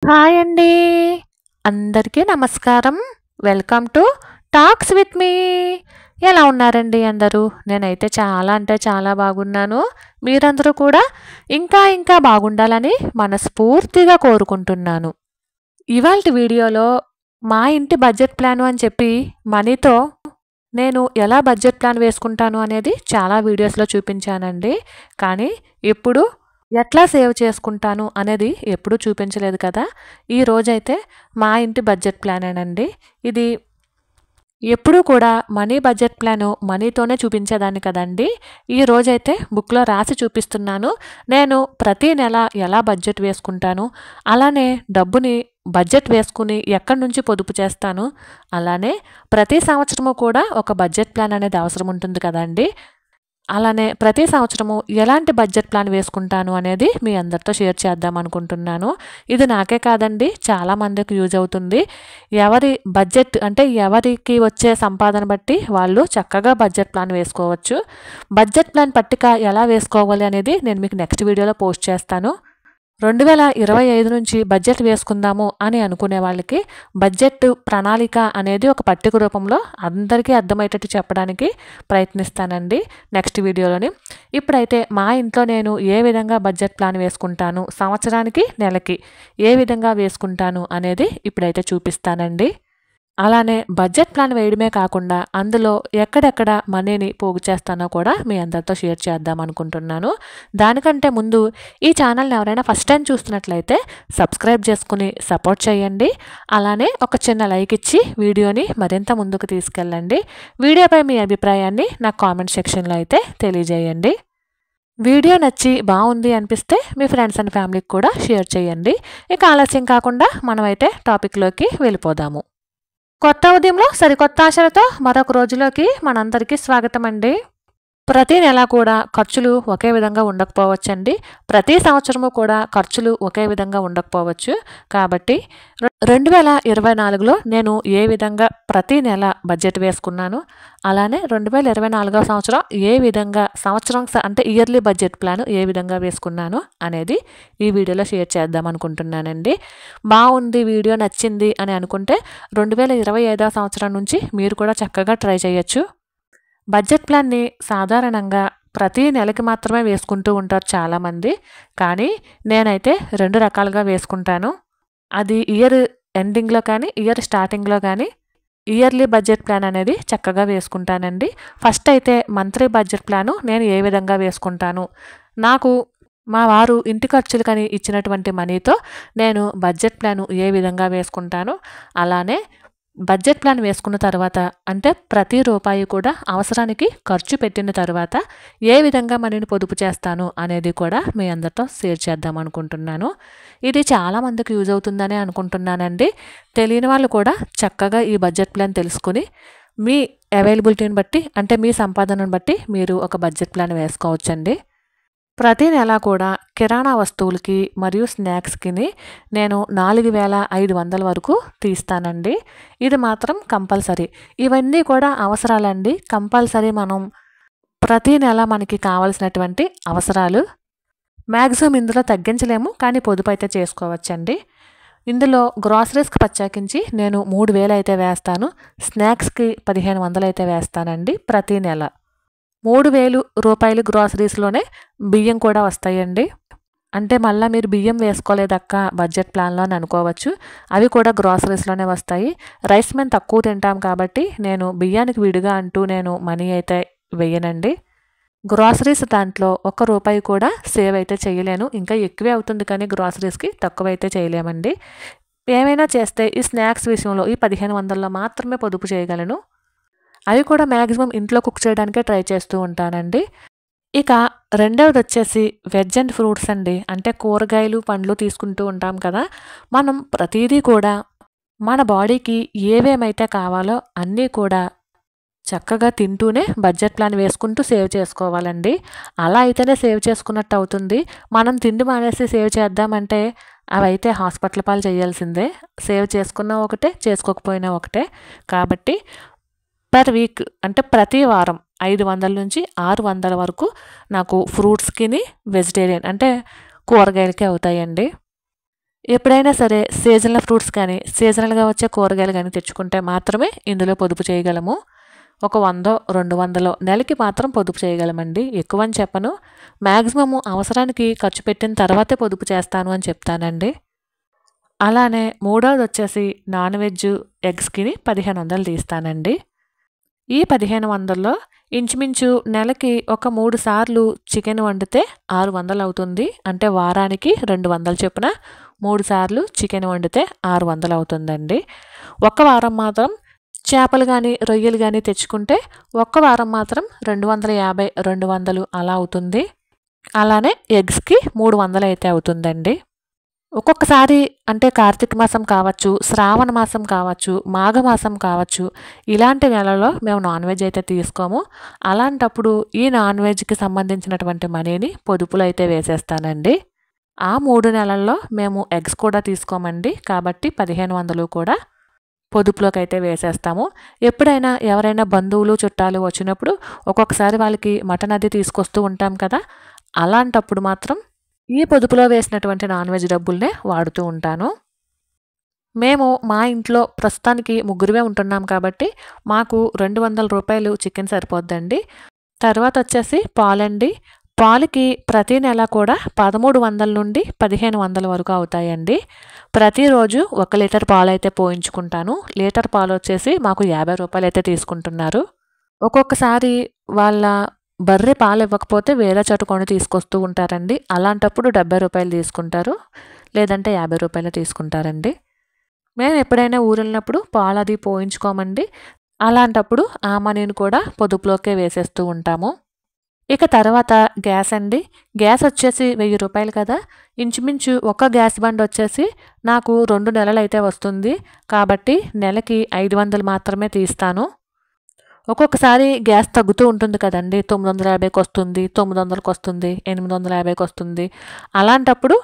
Hi అండి. అందరికీ నమస్కారం. Welcome to talks with me. ఎలా ఉన్నారండి అందరూ? నేనైతే చాలా అంటే చాలా బాగున్నాను. మీరందరూ కూడా ఇంకా బాగుండాలని మనస్ఫూర్తిగా కోరుకుంటున్నాను. ఇవాల్టి వీడియోలో మా ఇంటి బడ్జెట్ ప్లాను అని చెప్పి మనీతో నేను ఎలా బడ్జెట్ ప్లాన్ వేసుకుంటాను అనేది చాలా వీడియోస్‌లో చూపించానండి. కానీ ఇప్పుడు ఎట్లా సేవ్ చేసుకుంటాను అనేది ఎప్పుడూ చూపించలేదు కదా! ఈరోజైతే మా ఇంటి బడ్జెట్ ప్లానేనండి. ఇది ఎప్పుడూ కూడా మనీ బడ్జెట్ ప్లాను మనీతోనే చూపించేదాన్ని కదండీ! ఈరోజైతే బుక్‌లో రాసి చూపిస్తున్నాను. నేను ప్రతి నెల ఎలా బడ్జెట్ వేసుకుంటాను, అలానే డబ్బుని బడ్జెట్ వేసుకుని ఎక్కడి నుంచి పొదుపు చేస్తాను, అలానే ప్రతి సంవత్సరము కూడా ఒక బడ్జెట్ ప్లాన్ అనేది అవసరం ఉంటుంది కదండీ! అలానే ప్రతి సంవత్సరము ఎలాంటి బడ్జెట్ ప్లాన్ వేసుకుంటాను అనేది మీ అందరితో షేర్ చేద్దాం అనుకుంటున్నాను. ఇది నాకే కాదండి, చాలా మందికి యూజ్ అవుతుంది. ఎవరి బడ్జెట్ అంటే ఎవరికి వచ్చే సంపాదన బట్టి వాళ్ళు చక్కగా బడ్జెట్ ప్లాన్ వేసుకోవచ్చు. బడ్జెట్ ప్లాన్ పట్టిక ఎలా వేసుకోవాలి అనేది నేను మీకు నెక్స్ట్ వీడియోలో పోస్ట్ చేస్తాను. 2025 నుంచి బడ్జెట్ వేసుకుందాము అని అనుకునే వాళ్ళకి బడ్జెట్ ప్రణాళిక అనేది ఒక పట్టిక రూపంలో అందరికీ అర్థమయ్యేటట్టు చెప్పడానికి ప్రయత్నిస్తానండి నెక్స్ట్ వీడియోలోని. ఇప్పుడైతే మా ఇంట్లో నేను ఏ విధంగా బడ్జెట్ ప్లాన్ వేసుకుంటాను, సంవత్సరానికి, నెలకి ఏ విధంగా వేసుకుంటాను అనేది ఇప్పుడైతే చూపిస్తానండి. అలానే బడ్జెట్ ప్లాన్ వేయడమే కాకుండా అందులో ఎక్కడెక్కడ మనీని పోగు చేస్తానో కూడా మీ అందరితో షేర్ చేద్దాం అనుకుంటున్నాను. దానికంటే ముందు ఈ ఛానల్ని ఎవరైనా ఫస్ట్ టైం చూస్తున్నట్లయితే సబ్స్క్రైబ్ చేసుకుని సపోర్ట్ చేయండి. అలానే ఒక చిన్న లైక్ ఇచ్చి వీడియోని మరింత ముందుకు తీసుకెళ్ళండి. వీడియోపై మీ అభిప్రాయాన్ని నాకు కామెంట్ సెక్షన్లో అయితే తెలియజేయండి. వీడియో నచ్చి బాగుంది అనిపిస్తే మీ ఫ్రెండ్స్ అండ్ ఫ్యామిలీకి కూడా షేర్ చేయండి. ఇక ఆలస్యం కాకుండా మనమైతే టాపిక్లోకి వెళ్ళిపోదాము. కొత్త ఉదయంలో సరికొత్త ఆశలతో మరొక రోజులోకి మనందరికీ స్వాగతం అండి. ప్రతి నెల కూడా ఖర్చులు ఒకే విధంగా ఉండకపోవచ్చండి. ప్రతి సంవత్సరము కూడా ఖర్చులు ఒకే విధంగా ఉండకపోవచ్చు. కాబట్టి 2024లో నేను ఏ విధంగా ప్రతి నెల బడ్జెట్ వేసుకున్నాను, అలానే 2024వ సంవత్సరం ఏ విధంగా అంటే ఇయర్లీ బడ్జెట్ ప్లాన్ ఏ విధంగా వేసుకున్నాను అనేది ఈ వీడియోలో షేర్ చేద్దాం అనుకుంటున్నానండి. బాగుంది, వీడియో నచ్చింది అని అనుకుంటే 2025వ సంవత్సరం నుంచి మీరు కూడా చక్కగా ట్రై చేయొచ్చు. బడ్జెట్ ప్లాన్ని సాధారణంగా ప్రతి నెలకి మాత్రమే వేసుకుంటూ ఉంటారు చాలామంది. కానీ నేనైతే 2 రకాలుగా వేసుకుంటాను. అది ఇయర్ ఎండింగ్లో కానీ ఇయర్ స్టార్టింగ్లో కానీ ఇయర్లీ బడ్జెట్ ప్లాన్ అనేది చక్కగా వేసుకుంటానండి. ఫస్ట్ అయితే మంత్లీ బడ్జెట్ ప్లాను నేను ఏ విధంగా వేసుకుంటాను, నాకు మా వారు ఇంటి ఖర్చులకని ఇచ్చినటువంటి మనీతో నేను బడ్జెట్ ప్లాను ఏ విధంగా వేసుకుంటాను, అలానే బడ్జెట్ ప్లాన్ వేసుకున్న తర్వాత అంటే ప్రతి రూపాయి కూడా అవసరానికి ఖర్చు పెట్టిన తర్వాత ఏ విధంగా మనీని పొదుపు చేస్తాను అనేది కూడా మీ అందరితో షేర్ చేద్దాం అనుకుంటున్నాను. ఇది చాలామందికి యూజ్ అవుతుందని అనుకుంటున్నానండి. తెలియని వాళ్ళు కూడా చక్కగా ఈ బడ్జెట్ ప్లాన్ తెలుసుకుని మీ అవైలబిలిటీని బట్టి అంటే మీ సంపాదనను బట్టి మీరు ఒక బడ్జెట్ ప్లాన్ వేసుకోవచ్చండి. ప్రతి నెల కూడా కిరాణా వస్తువులకి మరియు స్నాక్స్కి నేను 4500 వరకు తీస్తానండి. ఇది మాత్రం కంపల్సరీ. ఇవన్నీ కూడా అవసరాలండి. కంపల్సరీ మనం ప్రతి నెల మనకి కావాల్సినటువంటి అవసరాలు. మ్యాక్సిమం ఇందులో తగ్గించలేము, కానీ పొదుపు అయితే చేసుకోవచ్చండి. ఇందులో గ్రాసరీస్కి ప్రత్యేకించి నేను 3000 అయితే వేస్తాను. స్నాక్స్కి 1500 అయితే వేస్తానండి ప్రతి నెల. 3000 రూపాయలు గ్రాసరీస్లోనే బియ్యం కూడా వస్తాయండి. అంటే మళ్ళీ మీరు బియ్యం వేసుకోలేదక్క బడ్జెట్ ప్లాన్లో అని అనుకోవచ్చు. అవి కూడా గ్రాసరీస్లోనే వస్తాయి. రైస్ మేము తక్కువ తింటాం కాబట్టి నేను బియ్యానికి విడిగా అంటూ నేను మనీ అయితే వేయనండి. గ్రాసరీస్ దాంట్లో ₹1 కూడా సేవ్ అయితే చేయలేను. ఇంకా ఎక్కువే అవుతుంది కానీ గ్రాసరీస్కి తక్కువైతే చేయలేమండి. ఏమైనా చేస్తే ఈ స్నాక్స్ విషయంలో ఈ 1500లో మాత్రమే పొదుపు చేయగలను. అవి కూడా మ్యాక్సిమం ఇంట్లో కుక్ చేయడానికే ట్రై చేస్తూ ఉంటానండి. ఇక రెండవది వచ్చేసి వెజ్ అండ్ ఫ్రూట్స్ అండి. అంటే కూరగాయలు, పండ్లు తీసుకుంటూ ఉంటాం కదా. మనం ప్రతిదీ కూడా మన బాడీకి ఏవేమైతే కావాలో అన్నీ కూడా చక్కగా తింటూనే బడ్జెట్ ప్లాన్ వేసుకుంటూ సేవ్ చేసుకోవాలండి. అలా అయితేనే సేవ్ చేసుకున్నట్టు అవుతుంది. మనం తిండి మానేసి సేవ్ చేద్దామంటే అవైతే హాస్పిటల్ పాలు చేయాల్సిందే. సేవ్ చేసుకున్నా ఒకటే, చేసుకోకపోయినా ఒకటే. కాబట్టి పర్ వీక్ అంటే ప్రతి వారం 500 నుంచి 600 వరకు నాకు ఫ్రూట్స్కి, వెజిటేరియన్ అంటే కూరగాయలకి అవుతాయండి. ఎప్పుడైనా సరే సీజనల్ ఫ్రూట్స్ కానీ సీజనల్గా వచ్చే కూరగాయలు కానీ తెచ్చుకుంటే మాత్రమే ఇందులో పొదుపు చేయగలము. ఒక 100 200 నెలకి మాత్రం పొదుపు చేయగలమండి. ఎక్కువ అని చెప్పను. మ్యాక్సిమము అవసరానికి ఖర్చు పెట్టిన తర్వాతే పొదుపు చేస్తాను అని చెప్తానండి. అలానే మూడోది వచ్చేసి నాన్ వెజ్ ఎగ్స్కి 1500 తీస్తానండి. ఈ 1500లో ఇంచుమించు నెలకి ఒక 3 సార్లు చికెన్ వండితే 600 అవుతుంది. అంటే వారానికి 200 చొప్పున 3 సార్లు చికెన్ వండితే 600 అవుతుందండి. ఒక్క వారం మాత్రం చేపలు కానీ రొయ్యలు కానీ తెచ్చుకుంటే ఒక్క వారం మాత్రం 250 200 అలా అవుతుంది. అలానే ఎగ్స్కి 300 అయితే అవుతుందండి. ఒక్కొక్కసారి అంటే కార్తీక మాసం కావచ్చు, శ్రావణ మాసం కావచ్చు, మాఘమాసం కావచ్చు, ఇలాంటి నెలలో మేము నాన్ వెజ్ అయితే తీసుకోము. అలాంటప్పుడు ఈ నాన్ వెజ్కి సంబంధించినటువంటి మనీని పొదుపులో అయితే వేసేస్తానండి. ఆ 3 నెలల్లో మేము ఎగ్స్ కూడా తీసుకోమండి. కాబట్టి 1500 కూడా పొదుపులోకి అయితే వేసేస్తాము. ఎప్పుడైనా ఎవరైనా బంధువులు చుట్టాలు వచ్చినప్పుడు ఒక్కొక్కసారి వాళ్ళకి మటన్ అది తీసుకొస్తూ ఉంటాం కదా, అలాంటప్పుడు మాత్రం ఈ పొదుపులో వేసినటువంటి నాన్ వెజ్ డబ్బుల్నే వాడుతూ ఉంటాను. మేము మా ఇంట్లో ప్రస్తుతానికి ముగ్గురమే ఉంటున్నాం కాబట్టి మాకు 200 రూపాయలు చికెన్ సరిపోద్దండి. తర్వాత వచ్చేసి పాలండి. పాలకి ప్రతి నెల కూడా 1300 నుండి 1500 వరకు అవుతాయండి. ప్రతిరోజు 1 లీటర్ పాలు అయితే పోయించుకుంటాను. లీటర్ పాలు వచ్చేసి మాకు 50 రూపాయలు అయితే తీసుకుంటున్నారు. ఒక్కొక్కసారి వాళ్ళ బర్రె పాలు ఇవ్వకపోతే వేరే చోట కొని తీసుకొస్తూ ఉంటారండి. అలాంటప్పుడు 70 రూపాయలు తీసుకుంటారు, లేదంటే 50 రూపాయలు తీసుకుంటారండి. మేము ఎప్పుడైనా ఊరెళ్ళినప్పుడు పాలు అది పోయించుకోమండి. అలాంటప్పుడు ఆ మనీని కూడా పొదుపులోకే వేసేస్తూ ఉంటాము. ఇక తర్వాత గ్యాస్ అండి. గ్యాస్ వచ్చేసి 1000 రూపాయలు కదా, ఇంచుమించు ఒక గ్యాస్ బండ్ వచ్చేసి నాకు 2 నెలలు అయితే వస్తుంది. కాబట్టి నెలకి 500 మాత్రమే తీస్తాను. ఒక్కొక్కసారి గ్యాస్ తగ్గుతూ ఉంటుంది కదండి. 950కి వస్తుంది, 900కి వస్తుంది, 850కి వస్తుంది. అలాంటప్పుడు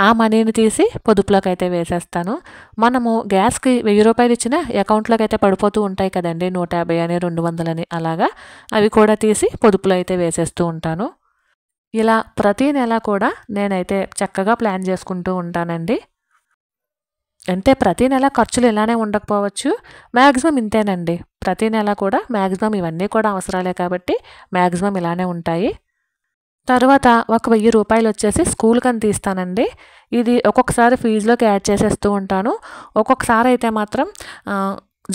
ఆ మనీని తీసి పొదుపులోకి అయితే వేసేస్తాను. మనము గ్యాస్కి 1000 రూపాయలు ఇచ్చిన అకౌంట్లోకి అయితే పడిపోతూ ఉంటాయి కదండి. 150 అని 200 అని అలాగా అవి కూడా తీసి పొదుపులో అయితే వేసేస్తూ ఉంటాను. ఇలా ప్రతి నెల కూడా నేనైతే చక్కగా ప్లాన్ చేసుకుంటూ ఉంటానండి. అంటే ప్రతి నెల ఖర్చులు ఇలానే ఉండకపోవచ్చు, మ్యాక్సిమం ఇంతేనండి. ప్రతి నెల కూడా మ్యాక్సిమం ఇవన్నీ కూడా అవసరాలే కాబట్టి మ్యాక్సిమం ఇలానే ఉంటాయి. తర్వాత ఒక 1000 రూపాయలు వచ్చేసి స్కూల్కి అని తీస్తానండి. ఇది ఒక్కొక్కసారి ఫీజులోకి యాడ్ చేసేస్తూ ఉంటాను. ఒక్కొక్కసారి అయితే మాత్రం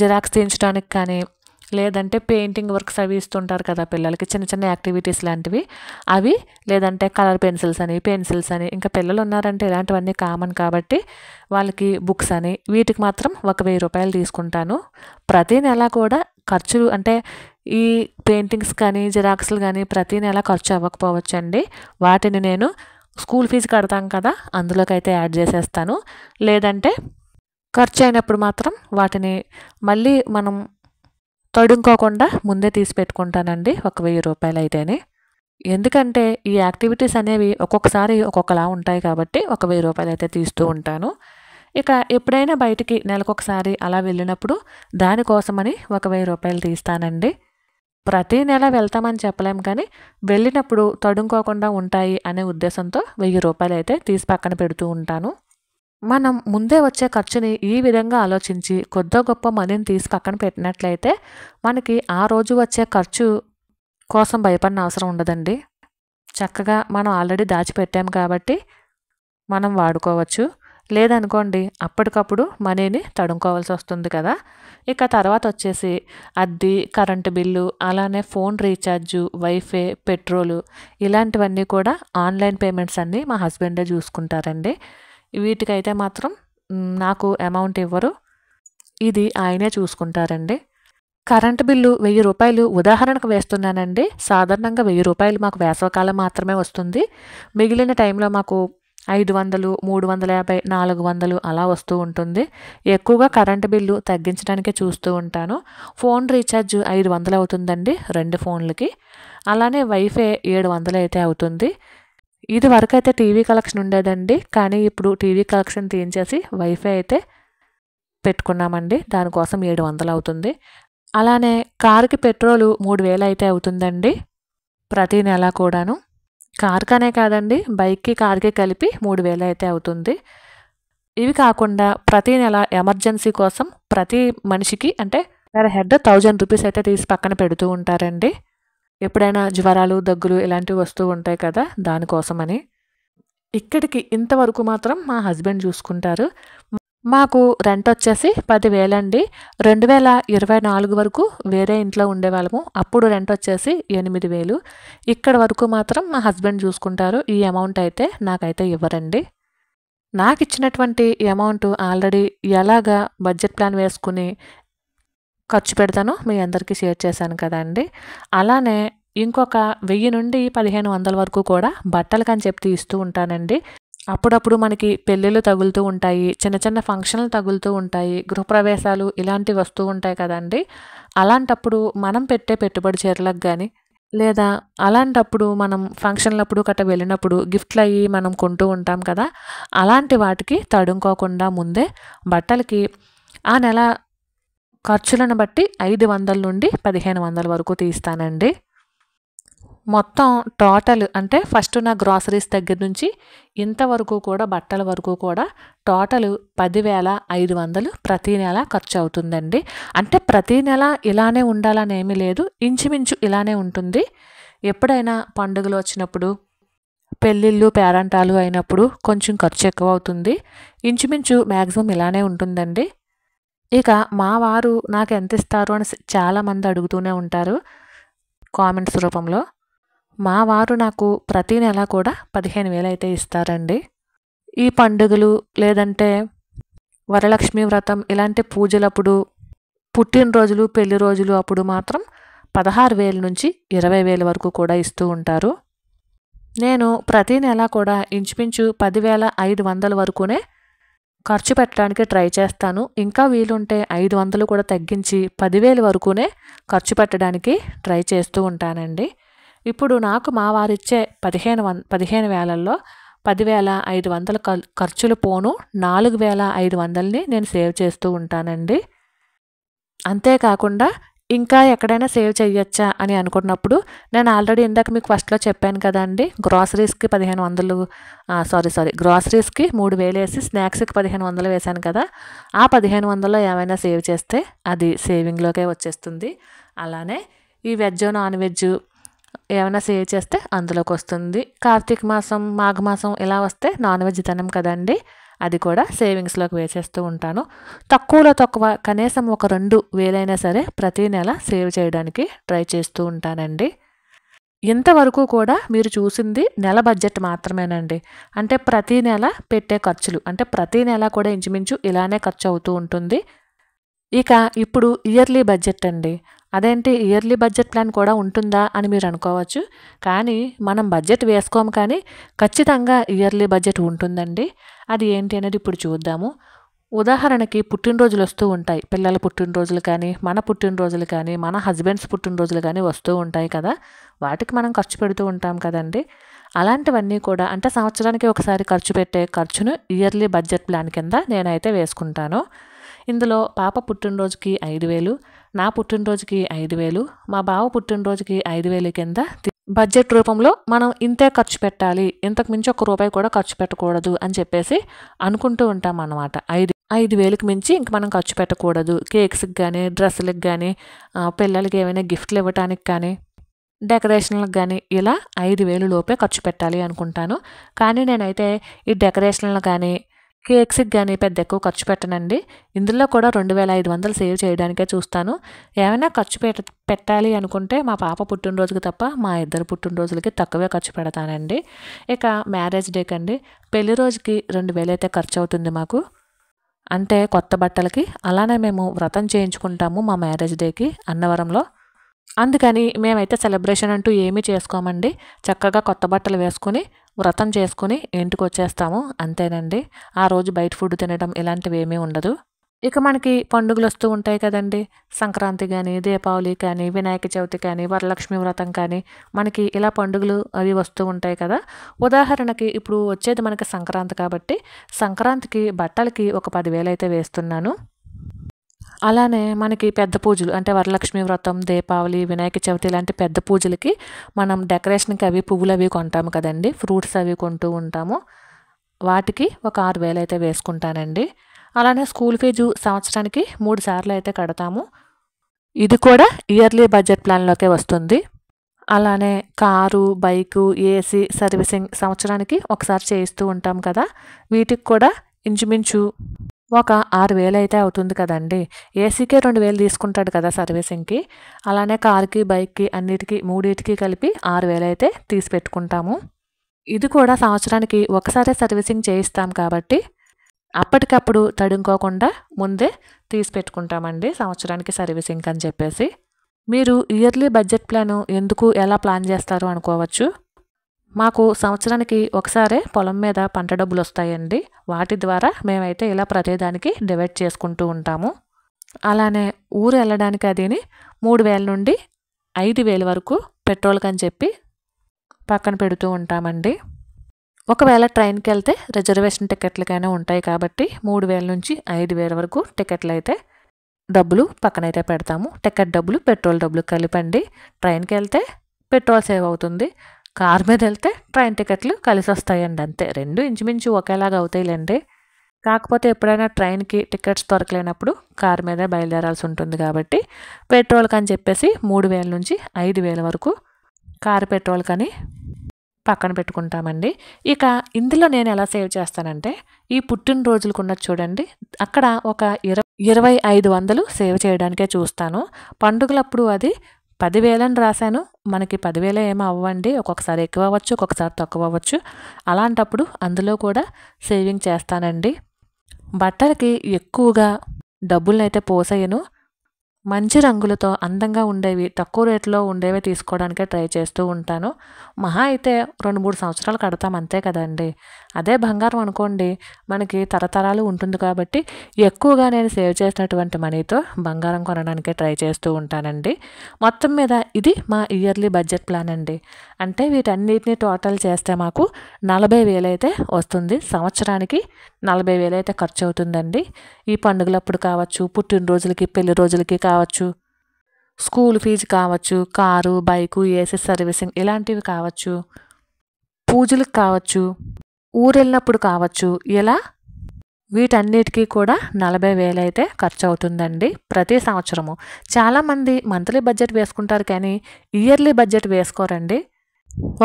జిరాక్స్ తీయించడానికి కానీ, లేదంటే పెయింటింగ్ వర్క్స్ అవి ఇస్తుంటారు కదా పిల్లలకి, చిన్న చిన్న యాక్టివిటీస్ లాంటివి అవి, లేదంటే కలర్ పెన్సిల్స్ అని ఇంకా పిల్లలు ఉన్నారంటే ఇలాంటివన్నీ కామన్ కాబట్టి వాళ్ళకి బుక్స్ అని వీటికి మాత్రం ఒక 1000 రూపాయలు తీసుకుంటాను. ప్రతి నెల కూడా ఖర్చులు అంటే ఈ పెయింటింగ్స్ కానీ జిరాక్స్లు కానీ ప్రతి నెల ఖర్చు అవ్వకపోవచ్చండి. వాటిని నేను స్కూల్ ఫీజు కడతాం కదా అందులోకి అయితే యాడ్ చేసేస్తాను. లేదంటే ఖర్చు అయినప్పుడు మాత్రం వాటిని మళ్ళీ మనం తడుముకోకుండా ముందే తీసి పెట్టుకుంటానండి ఒక 1000 రూపాయలు అయితేనే. ఎందుకంటే ఈ యాక్టివిటీస్ అనేవి ఒక్కొక్కసారి ఒక్కొక్కలా ఉంటాయి కాబట్టి ఒక 1000 రూపాయలు అయితే తీస్తూ ఉంటాను. ఇక ఎప్పుడైనా బయటికి నెలకొకసారి అలా వెళ్ళినప్పుడు దానికోసమని ఒక 1000 రూపాయలు తీస్తానండి. ప్రతి నెల వెళ్తామని చెప్పలేం కానీ వెళ్ళినప్పుడు తడుముకోకుండా ఉంటాయి అనే ఉద్దేశంతో 1000 రూపాయలు అయితే తీసి పక్కన పెడుతూ ఉంటాను. మనం ముందే వచ్చే ఖర్చుని ఈ విధంగా ఆలోచించి కొద్దో గొప్ప మనీని తీసి పక్కన పెట్టినట్లయితే మనకి ఆ రోజు వచ్చే ఖర్చు కోసం భయపడిన అవసరం ఉండదండి. చక్కగా మనం ఆల్రెడీ దాచిపెట్టాము కాబట్టి మనం వాడుకోవచ్చు. లేదనుకోండి అప్పటికప్పుడు మనీని తడుముకోవాల్సి వస్తుంది కదా. ఇక తర్వాత వచ్చేసి అద్దె, కరెంటు బిల్లు, అలానే ఫోన్ రీఛార్జు, వైఫై, పెట్రోలు ఇలాంటివన్నీ కూడా ఆన్లైన్ పేమెంట్స్ అన్నీ మా హస్బెండే చూసుకుంటారండి. వీటికైతే మాత్రం నాకు అమౌంట్ ఇవ్వరు, ఇది ఆయనే చూసుకుంటారండి. కరెంటు బిల్లు 1000 రూపాయలు ఉదాహరణకు వేస్తున్నానండి. సాధారణంగా 1000 రూపాయలు మాకు వేసవకాలం మాత్రమే వస్తుంది. మిగిలిన టైంలో మాకు 500, 350, 400 అలా వస్తూ ఉంటుంది. ఎక్కువగా కరెంటు బిల్లు తగ్గించడానికే చూస్తూ ఉంటాను. ఫోన్ రీఛార్జ్ 500 అవుతుందండి 2 ఫోన్లకి. అలానే వైఫై 700 అయితే అవుతుంది. ఇది వరకు అయితే టీవీ కలెక్షన్ ఉండేదండి, కానీ ఇప్పుడు టీవీ కలెక్షన్ తీయించేసి వైఫై అయితే పెట్టుకున్నామండి. దానికోసం 700 అవుతుంది. అలానే కారుకి పెట్రోలు 3000 అయితే అవుతుందండి ప్రతి నెల కూడాను. కారుకనే కాదండి, బైక్కి కార్కి కలిపి 3000 అయితే అవుతుంది. ఇవి కాకుండా ప్రతి నెల ఎమర్జెన్సీ కోసం ప్రతి మనిషికి అంటే పర్ హెడ్ 1000 రూపీస్ అయితే తీసి పక్కన పెడుతూ ఉంటారండి. ఎప్పుడైనా జ్వరాలు, దగ్గులు ఇలాంటివి వస్తూ ఉంటాయి కదా, దానికోసమని. ఇక్కడికి ఇంతవరకు మాత్రం మా హస్బెండ్ చూసుకుంటారు. మాకు రెంట్ వచ్చేసి 10,000 అండి. 2024 వరకు వేరే ఇంట్లో ఉండేవాళ్ళము. అప్పుడు రెంట్ వచ్చేసి 8,000. ఇక్కడ వరకు మాత్రం మా హస్బెండ్ చూసుకుంటారు. ఈ అమౌంట్ అయితే నాకైతే ఇవ్వరండి. నాకు ఇచ్చినటువంటి అమౌంట్ ఆల్రెడీ ఎలాగా బడ్జెట్ ప్లాన్ వేసుకుని ఖర్చు పెడతానో మీ అందరికీ షేర్ చేశాను కదండి. అలానే ఇంకొక 1000 నుండి 1500 వరకు కూడా బట్టలకని చెప్పి ఇస్తూ ఉంటానండి. అప్పుడప్పుడు మనకి పెళ్ళిళ్ళు తగులుతూ ఉంటాయి, చిన్న చిన్న ఫంక్షన్లు తగులుతూ ఉంటాయి, గృహప్రవేశాలు ఇలాంటివి వస్తూ ఉంటాయి కదండి. అలాంటప్పుడు మనం పెట్టే పెట్టుబడి చీరలకు కానీ లేదా అలాంటప్పుడు మనం ఫంక్షన్లప్పుడు గట్రా వెళ్ళినప్పుడు గిఫ్ట్లు అయ్యి మనం కొంటూ ఉంటాం కదా, అలాంటి వాటికి తడుముకోకుండా ముందే బట్టలకి ఆ నెల ఖర్చులను బట్టి 500 నుండి 1500 వరకు తీస్తానండి. మొత్తం టోటల్ అంటే ఫస్ట్ నా గ్రాసరీస్ దగ్గర నుంచి ఇంతవరకు కూడా బట్టల వరకు కూడా టోటల్ 10,500 ప్రతి నెల ఖర్చు అవుతుందండి. అంటే ప్రతి నెల ఇలానే ఉండాలని ఏమీ లేదు, ఇంచుమించు ఇలానే ఉంటుంది. ఎప్పుడైనా పండుగలు వచ్చినప్పుడు, పెళ్ళిళ్ళు పేరంటాలు అయినప్పుడు కొంచెం ఖర్చు ఎక్కువ అవుతుంది. ఇంచుమించు మ్యాక్సిమం ఇలానే ఉంటుందండి. ఇక మా వారు నాకు ఎంత ఇస్తారు అని చాలామంది అడుగుతూనే ఉంటారు కామెంట్స్ రూపంలో. మా వారు నాకు ప్రతి నెల కూడా 15,000 అయితే ఇస్తారండి. ఈ పండుగలు లేదంటే వరలక్ష్మి వ్రతం ఇలాంటి పూజలప్పుడు, పుట్టినరోజులు, పెళ్లి రోజులు అప్పుడు మాత్రం 16,000 నుంచి 20,000 వరకు కూడా ఇస్తూ ఉంటారు. నేను ప్రతి నెల కూడా ఇంచుమించు 10,500 వరకునే ఖర్చు పెట్టడానికి ట్రై చేస్తాను. ఇంకా వీలుంటే 500 కూడా తగ్గించి 10,000 వరకునే ఖర్చు పెట్టడానికి ట్రై చేస్తూ ఉంటానండి. ఇప్పుడు నాకు మా వారిచ్చే 15,000లో 10,500 ఖర్చులు పోను 4,500ని నేను సేవ్ చేస్తూ ఉంటానండి. అంతేకాకుండా ఇంకా ఎక్కడైనా సేవ్ చేయొచ్చా అని అనుకున్నప్పుడు నేను ఆల్రెడీ ఇందాక మీకు ఫస్ట్లో చెప్పాను కదండి, గ్రాసరీస్కి 1500 గ్రాసరీస్కి 3,000 వేసి స్నాక్స్కి 1500 వేశాను కదా, ఆ 1500లో ఏమైనా సేవ్ చేస్తే అది సేవింగ్లోకే వచ్చేస్తుంది. అలానే ఈ వెజ్ నాన్ వెజ్ ఏమైనా సేవ్ చేస్తే అందులోకి వస్తుంది. కార్తీక మాసం, మాఘమాసం ఇలా వస్తే నాన్ వెజ్ తినం కదండి, అది కూడా సేవింగ్స్లోకి వేసేస్తూ ఉంటాను. తక్కువలో తక్కువ కనీసం ఒక 2,000 అయినా సరే ప్రతి నెల సేవ్ చేయడానికి ట్రై చేస్తూ ఉంటానండి. ఇంతవరకు కూడా మీరు చూసింది నెల బడ్జెట్ మాత్రమేనండి. అంటే ప్రతి నెల పెట్టే ఖర్చులు, అంటే ప్రతి నెల కూడా ఇంచుమించు ఇలానే ఖర్చు అవుతూ ఉంటుంది. ఇక ఇప్పుడు ఇయర్లీ బడ్జెట్ అండి. అదేంటి ఇయర్లీ బడ్జెట్ ప్లాన్ కూడా ఉంటుందా అని మీరు అనుకోవచ్చు. కానీ మనం బడ్జెట్ వేసుకోము, కానీ ఖచ్చితంగా ఇయర్లీ బడ్జెట్ ఉంటుందండి. అది ఏంటి అనేది ఇప్పుడు చూద్దాము. ఉదాహరణకి పుట్టినరోజులు వస్తూ ఉంటాయి. పిల్లల పుట్టినరోజులు కానీ, మన పుట్టినరోజులు కానీ, మన హస్బెండ్స్ పుట్టినరోజులు కానీ వస్తూ ఉంటాయి కదా, వాటికి మనం ఖర్చు పెడుతూ ఉంటాం కదండి. అలాంటివన్నీ కూడా అంటే సంవత్సరానికి ఒకసారి ఖర్చు పెట్టే ఖర్చును ఇయర్లీ బడ్జెట్ ప్లాన్ కింద నేనైతే వేసుకుంటాను. ఇందులో పాప పుట్టినరోజుకి 5,000, నా పుట్టినరోజుకి 5,000, మా బావ పుట్టినరోజుకి 5,000 కింద బడ్జెట్ రూపంలో మనం ఇంతే ఖర్చు పెట్టాలి, ఇంతకు మించి ₹1 కూడా ఖర్చు పెట్టకూడదు అని చెప్పేసి అనుకుంటూ ఉంటాం అన్నమాట. 5,000కి మించి ఇంక మనం ఖర్చు పెట్టకూడదు. కేక్స్కి కానీ, డ్రెస్సులకు కానీ, పిల్లలకి ఏమైనా గిఫ్ట్లు ఇవ్వటానికి కానీ, డెకరేషన్లకు కానీ ఇలా 5,000 లోపే ఖర్చు పెట్టాలి అనుకుంటాను. కానీ నేనైతే ఈ డెకరేషన్లు కానీ, కేక్స్కి కానీ పెద్ద ఎక్కువ ఖర్చు పెట్టనండి. ఇందులో కూడా 2,500 సేవ్ చేయడానికే చూస్తాను. ఏమైనా ఖర్చు పెట్టాలి అనుకుంటే మా పాప పుట్టినరోజుకి తప్ప మా ఇద్దరు పుట్టినరోజులకి తక్కువే ఖర్చు పెడతానండి. ఇక మ్యారేజ్ డేకి అండి, పెళ్లి రోజుకి 2,000 అయితే ఖర్చు అవుతుంది మాకు, అంటే కొత్త బట్టలకి. అలానే మేము వ్రతం చేయించుకుంటాము మా మ్యారేజ్ డేకి అన్నవరంలో. అందుకని మేమైతే సెలబ్రేషన్ అంటూ ఏమీ చేసుకోమండి. చక్కగా కొత్త బట్టలు వేసుకుని వ్రతం చేసుకుని ఇంటికి వచ్చేస్తాము, అంతేనండి. ఆ రోజు బయట ఫుడ్ తినడం ఇలాంటివి ఏమీ ఉండదు. ఇక మనకి పండుగలు వస్తూ ఉంటాయి కదండి, సంక్రాంతి కానీ, దీపావళి కానీ, వినాయక చవితి కానీ, వరలక్ష్మి వ్రతం కానీ, మనకి ఇలా పండుగలు అవి వస్తూ ఉంటాయి కదా. ఉదాహరణకి ఇప్పుడు వచ్చేది మనకి సంక్రాంతి కాబట్టి సంక్రాంతికి బట్టలకి ఒక 10,000 అయితే వేస్తున్నాను. అలానే మనకి పెద్ద పూజలు అంటే వరలక్ష్మి వ్రతం, దీపావళి, వినాయక చవితి ఇలాంటి పెద్ద పూజలకి మనం డెకరేషన్కి అవి పువ్వులు అవి కొంటాము కదండి, ఫ్రూట్స్ అవి కొంటూ ఉంటాము. వాటికి ఒక 6,000 అయితే వేసుకుంటానండి. అలానే స్కూల్ ఫీజు సంవత్సరానికి 3 సార్లు అయితే కడతాము. ఇది కూడా ఇయర్లీ బడ్జెట్ ప్లాన్లోకే వస్తుంది. అలానే కారు, బైకు, ఏసీ సర్వీసింగ్ సంవత్సరానికి ఒకసారి చేయిస్తూ ఉంటాం కదా, వీటికి కూడా ఇంచుమించు ఒక 6,000 అయితే అవుతుంది కదండి. ఏసీకే 2,000 తీసుకుంటాడు కదా సర్వీసింగ్కి. అలానే కార్కి, బైక్కి అన్నిటికీ మూడింటికి కలిపి 6,000 అయితే తీసి పెట్టుకుంటాము. ఇది కూడా సంవత్సరానికి ఒకసారి సర్వీసింగ్ చేయిస్తాం కాబట్టి అప్పటికప్పుడు తడుముకోకుండా ముందే తీసి పెట్టుకుంటామండి సంవత్సరానికి సర్వీసింగ్ అని చెప్పేసి. మీరు ఇయర్లీ బడ్జెట్ ప్లాను ఎందుకు ఎలా ప్లాన్ చేస్తారు అనుకోవచ్చు. మాకు సంవత్సరానికి ఒకసారే పొలం మీద పంట డబ్బులు వస్తాయండి. వాటి ద్వారా మేమైతే ఇలా ప్రతిదానికి డివైడ్ చేసుకుంటూ ఉంటాము. అలానే ఊరు వెళ్ళడానికి అదిని 3,000 నుండి 5,000 వరకు పెట్రోల్కి అని చెప్పి పక్కన పెడుతూ ఉంటామండి. ఒకవేళ ట్రైన్కి వెళ్తే రిజర్వేషన్ టికెట్లకైనా ఉంటాయి కాబట్టి 3,000 నుంచి 5,000 వరకు టికెట్లు అయితే డబ్బులు పక్కనైతే పెడతాము. టికెట్ డబ్బులు, పెట్రోల్ డబ్బులు కలిపండి. ట్రైన్కి వెళ్తే పెట్రోల్ సేవ్ అవుతుంది, కార్ మీద వెళ్తే ట్రైన్ టికెట్లు కలిసి వస్తాయండి. అంతే, రెండు ఇంచుమించు ఒకేలాగా అవుతాయిలేండి. కాకపోతే ఎప్పుడైనా ట్రైన్కి టికెట్స్ దొరకలేనప్పుడు కార్ మీద బయలుదేరాల్సి ఉంటుంది కాబట్టి పెట్రోల్కి అని చెప్పేసి 3,000 నుంచి 5,000 వరకు కారు పెట్రోల్ కానీ పక్కన పెట్టుకుంటామండి. ఇక ఇందులో నేను ఎలా సేవ్ చేస్తానంటే, ఈ పుట్టినరోజులకు ఉన్నది చూడండి, అక్కడ ఒక 2,500 సేవ్ చేయడానికే చూస్తాను. పండుగలప్పుడు అది 10,000 అని రాశాను, మనకి 10,000 ఏమో అవ్వండి, ఒక్కొక్కసారి ఎక్కువ అవ్వచ్చు, ఒక్కొక్కసారి తక్కువ అవ్వచ్చు. అలాంటప్పుడు అందులో కూడా సేవింగ్ చేస్తానండి. బట్టలకి ఎక్కువగా డబ్బులనైతే పోసేయను. మంచి రంగులతో అందంగా ఉండేవి, తక్కువ రేట్లో ఉండేవి తీసుకోవడానికే ట్రై చేస్తూ ఉంటాను. మహా అయితే 2-3 సంవత్సరాలు కడతాం అంతే కదండి. అదే బంగారం అనుకోండి, మనకి తరతరాలు ఉంటుంది కాబట్టి ఎక్కువగా నేను సేవ్ చేసినటువంటి మనీతో బంగారం కొనడానికే ట్రై చేస్తూ ఉంటానండి. మొత్తం మీద ఇది మా ఇయర్లీ బడ్జెట్ ప్లాన్ అండి. అంటే వీటన్నిటిని టోటల్ చేస్తే మాకు 40,000 అయితే వస్తుంది. సంవత్సరానికి 40,000 అయితే ఖర్చు అవుతుందండి. ఈ పండుగలప్పుడు కావచ్చు, పుట్టినరోజులకి, పెళ్లి రోజులకి కావచ్చు, స్కూల్ ఫీజు కావచ్చు, కారు, బైకు, ఏసీ సర్వీసింగ్ ఇలాంటివి కావచ్చు, పూజలకు కావచ్చు, ఊరెళ్ళినప్పుడు కావచ్చు, ఇలా వీటన్నిటికీ కూడా 40,000 అయితే ఖర్చు అవుతుందండి ప్రతి సంవత్సరము. చాలామంది మంత్లీ బడ్జెట్ వేసుకుంటారు కానీ ఇయర్లీ బడ్జెట్ వేసుకోరండి.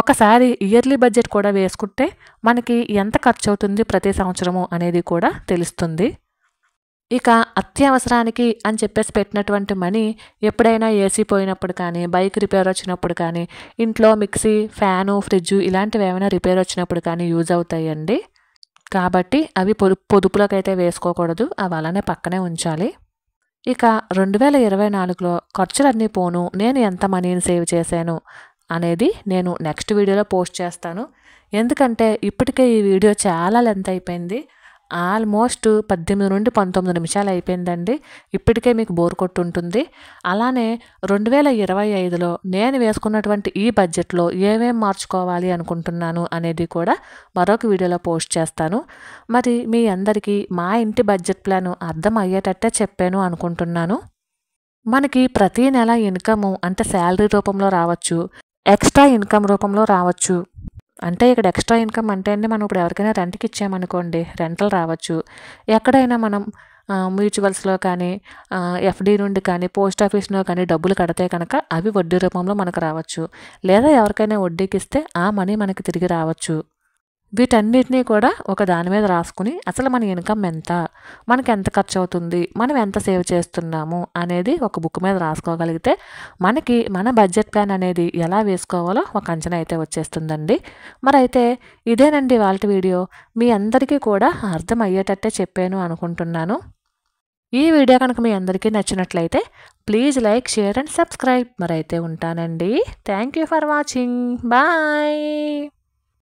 ఒకసారి ఇయర్లీ బడ్జెట్ కూడా వేసుకుంటే మనకి ఎంత ఖర్చు అవుతుంది ప్రతి సంవత్సరము అనేది కూడా తెలుస్తుంది. ఇక అత్యవసరానికి అని చెప్పేసి పెట్టినటువంటి మనీ ఎప్పుడైనా ఏసీ పోయినప్పుడు కానీ, బైక్ రిపేర్ వచ్చినప్పుడు కానీ, ఇంట్లో మిక్సీ, ఫ్యాను, ఫ్రిడ్జు ఇలాంటివి ఏమైనా రిపేర్ వచ్చినప్పుడు కానీ యూజ్ అవుతాయండి. కాబట్టి అవి పొదుపులోకి అయితే వేసుకోకూడదు, అవి అలానే పక్కనే ఉంచాలి. ఇక 2024లో ఖర్చులన్నీ పోను నేను ఎంత మనీని సేవ్ చేశాను అనేది నేను నెక్స్ట్ వీడియోలో పోస్ట్ చేస్తాను. ఎందుకంటే ఇప్పటికే ఈ వీడియో చాలా లెంత్ అయిపోయింది. ఆల్మోస్ట్ 18 నుండి 19 నిమిషాలు అయిపోయిందండి. ఇప్పటికే మీకు బోర్ కొట్టుంటుంది. అలానే 2025లో నేను వేసుకున్నటువంటి ఈ బడ్జెట్లో ఏమేం మార్చుకోవాలి అనుకుంటున్నాను అనేది కూడా మరొక వీడియోలో పోస్ట్ చేస్తాను. మరి మీ అందరికీ మా ఇంటి బడ్జెట్ ప్లాన్ అర్థం అయ్యేటట్టే చెప్పాను అనుకుంటున్నాను. మనకి ప్రతి నెల ఇన్కము అంటే శాలరీ రూపంలో రావచ్చు, ఎక్స్ట్రా ఇన్కమ్ రూపంలో రావచ్చు. అంటే ఇక్కడ ఎక్స్ట్రా ఇన్కమ్ అంటే అండి, మనం ఇప్పుడు ఎవరికైనా రెంట్కి ఇచ్చామనుకోండి, రెంటలు రావచ్చు. ఎక్కడైనా మనం మ్యూచువల్స్లో కానీ, ఎఫ్డి నుండి కానీ, పోస్ట్ ఆఫీస్లో కానీ డబ్బులు కడితే కనుక అవి వడ్డీ రూపంలో మనకు రావచ్చు. లేదా ఎవరికైనా వడ్డీకి ఇస్తే ఆ మనీ మనకి తిరిగి రావచ్చు. వీటన్నిటినీ కూడా ఒక దాని మీద రాసుకుని అసలు మన ఇన్కమ్ ఎంత, మనకి ఎంత ఖర్చు అవుతుంది, మనం ఎంత సేవ్ చేస్తున్నాము అనేది ఒక బుక్ మీద రాసుకోగలిగితే మనకి మన బడ్జెట్ ప్లాన్ అనేది ఎలా వేసుకోవాలో ఒక అంచనా అయితే వచ్చేస్తుందండి. మరి అయితే ఇదేనండి వాళ్ళ వీడియో. మీ అందరికీ కూడా అర్థం అయ్యేటట్టే చెప్పాను అనుకుంటున్నాను. ఈ వీడియో కనుక మీ అందరికీ నచ్చినట్లయితే please like, share and subscribe. మరి అయితే ఉంటానండి. Thank you for watching. Bye.